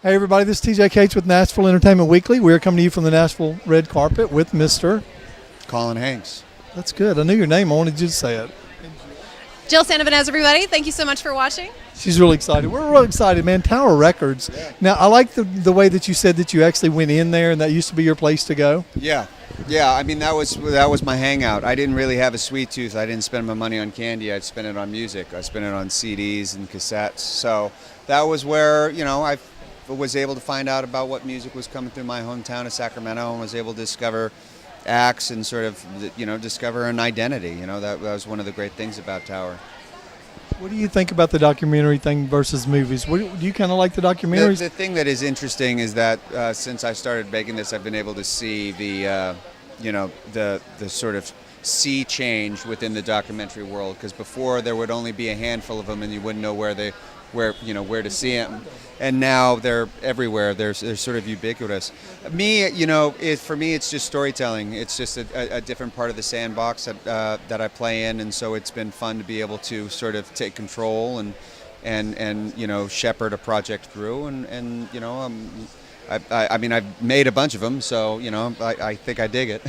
Hey everybody, this is TJ Cates with Nashville Entertainment Weekly. We are coming to you from the Nashville red carpet with Mr. Collin Hanks. That's good. I knew your name. I wanted you to say it. Jill Santibanez, everybody. Thank you so much for watching. She's really excited. We're real excited, man. Tower Records. Yeah. Now, I like the way that you said that you actually went in there and that used to be your place to go. Yeah. I mean, that was my hangout. I didn't really have a sweet tooth. I didn't spend my money on candy. I'd spend it on music. I spent it on CDs and cassettes. So that was where, I was able to find out about what music was coming through my hometown of Sacramento and was able to discover acts and sort of, discover an identity. That was one of the great things about Tower. What do you think about the documentary thing versus movies? Do you kind of like the documentaries? The thing that is interesting is that since I started making this, I've been able to see the sort of sea change within the documentary world. Because before there would only be a handful of them, and you wouldn't know where to see them. And now they're everywhere. They're sort of ubiquitous. For me, it's just storytelling. It's just a different part of the sandbox that I play in, and so it's been fun to be able to sort of take control and shepherd a project through. I mean, I've made a bunch of them, so I think I dig it.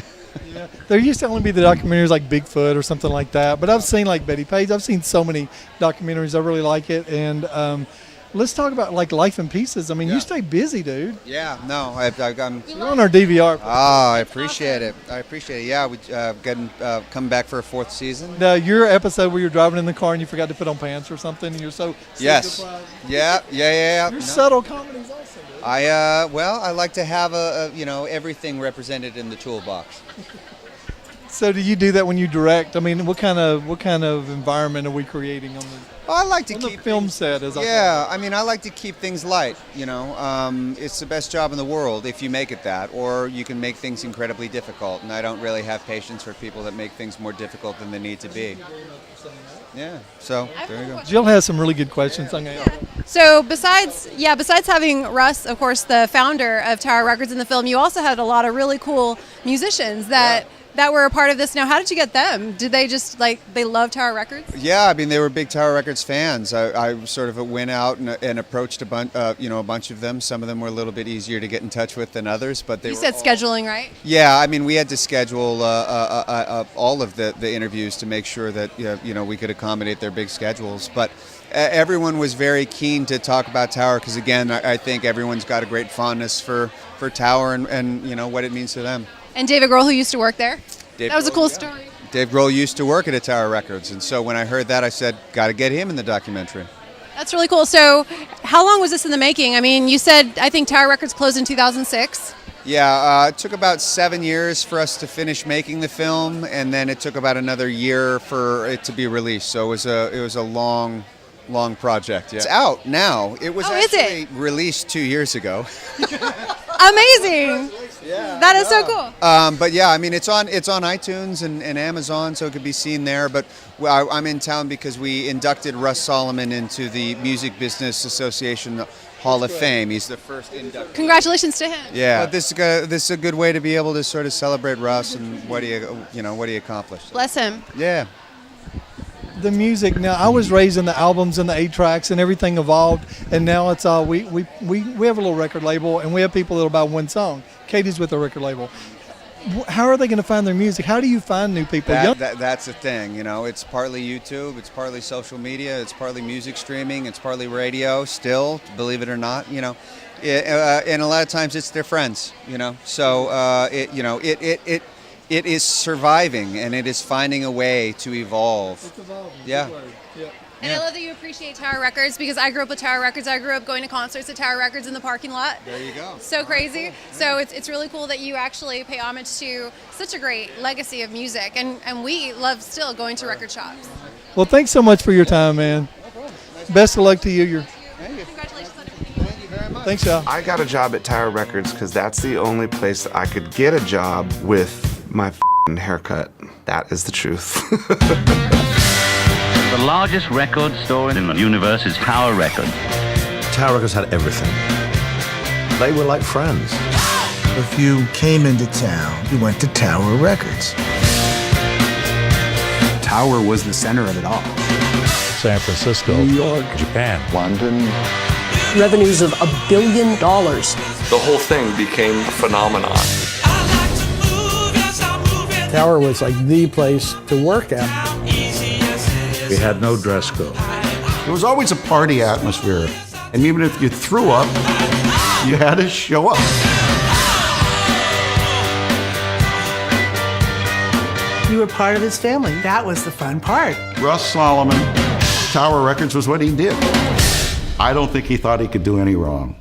Yeah. There used to only be the documentaries like Bigfoot or something like that, but I've seen like Betty Page. I've seen so many documentaries. I really like it. And let's talk about like Life in Pieces. I mean, you stay busy, dude. Yeah, no, I'm. You're on our DVR. Oh, I appreciate it. Yeah, we come back for a fourth season. Now, your episode where you're driving in the car and you forgot to put on pants or something, and you're so yes, surprised. Yeah. Your subtle comedies also, dude. I like to have everything represented in the toolbox. So do you do that when you direct? I mean, what kind of environment are we creating on I like to the keep film set? I mean, I like to keep things light. It's the best job in the world if you make it that, or you can make things incredibly difficult. And I don't really have patience for people that make things more difficult than they need to be. Yeah. So there you go. Jill has some really good questions. So besides having Russ, of course, the founder of Tower Records in the film, you also had a lot of really cool musicians that were a part of this. Now, how did you get them? Did they just they love Tower Records? Yeah, I mean, they were big Tower Records fans. I sort of went out and approached a bunch of them. Some of them were a little bit easier to get in touch with than others, but You said scheduling, right? Yeah, I mean, we had to schedule all of the interviews to make sure that we could accommodate their big schedules. But everyone was very keen to talk about Tower because, again, I think everyone's got a great fondness for Tower and what it means to them. And David Grohl, who used to work there. That was a cool story. Dave Grohl used to work at a Tower Records, and so when I heard that, I said, got to get him in the documentary. That's really cool. So how long was this in the making? I mean, you said, I think Tower Records closed in 2006. Yeah, it took about 7 years for us to finish making the film, and then it took about another year for it to be released. So it was a long project. Yeah. It's out now. It was actually released 2 years ago. Amazing. Yeah, that is so cool. But yeah, I mean, it's on iTunes and Amazon, so it could be seen there. But I'm in town because we inducted Russ Solomon into the Music Business Association Hall of Fame. He's the first inductee. Congratulations to him. Yeah, but this is a good way to be able to sort of celebrate Russ and what he accomplished. Bless him. Yeah. The music. Now, I was raised in the albums and the 8-tracks, and everything evolved, and now it's all we have a little record label, and we have people that'll buy one song. Katie's with a record label. How are they going to find their music? How do you find new people? That's the thing. It's partly YouTube, it's partly social media, it's partly music streaming, it's partly radio. Still, believe it or not, and a lot of times it's their friends. So it is surviving, and it is finding a way to evolve. It's evolving. Yeah. And I love that you appreciate Tower Records because I grew up with Tower Records. I grew up going to concerts at Tower Records in the parking lot. There you go. So crazy. So it's really cool that you actually pay homage to such a great legacy of music. And we love still going to record shops. Well, thanks so much for your time, man. Best of luck to you. Congratulations on everything. Thank you very much. Thanks, y'all. I got a job at Tower Records because that's the only place I could get a job with my haircut. That is the truth. The largest record store in the universe is Tower Records. Tower Records had everything. They were like friends. If you came into town, you went to Tower Records. Tower was the center of it all. San Francisco, New York, Japan, London, revenues of $1 billion. The whole thing became a phenomenon. Tower was like the place to work at. We had no dress code. There was always a party atmosphere. And even if you threw up, you had to show up. You were part of his family. That was the fun part. Russ Solomon, Tower Records was what he did. I don't think he thought he could do any wrong.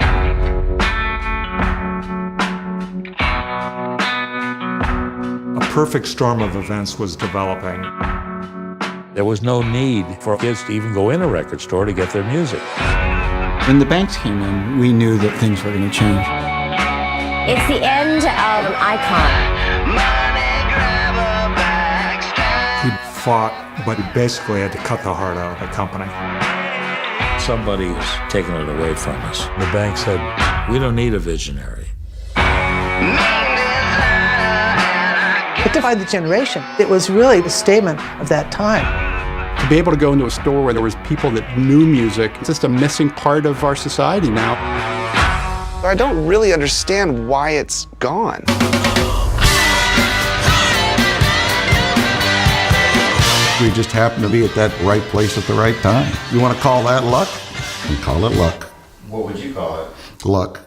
A perfect storm of events was developing. There was no need for kids to even go in a record store to get their music. When the banks came in, we knew that things were going to change. It's the end of an icon. He fought, but he basically had to cut the heart out of the company. Somebody's taken it away from us. The bank said, we don't need a visionary. It defied the generation. It was really the statement of that time. To be able to go into a store where there was people that knew music, it's just a missing part of our society now. I don't really understand why it's gone. We just happened to be at that right place at the right time. You want to call that luck? Then call it luck. What would you call it? Luck.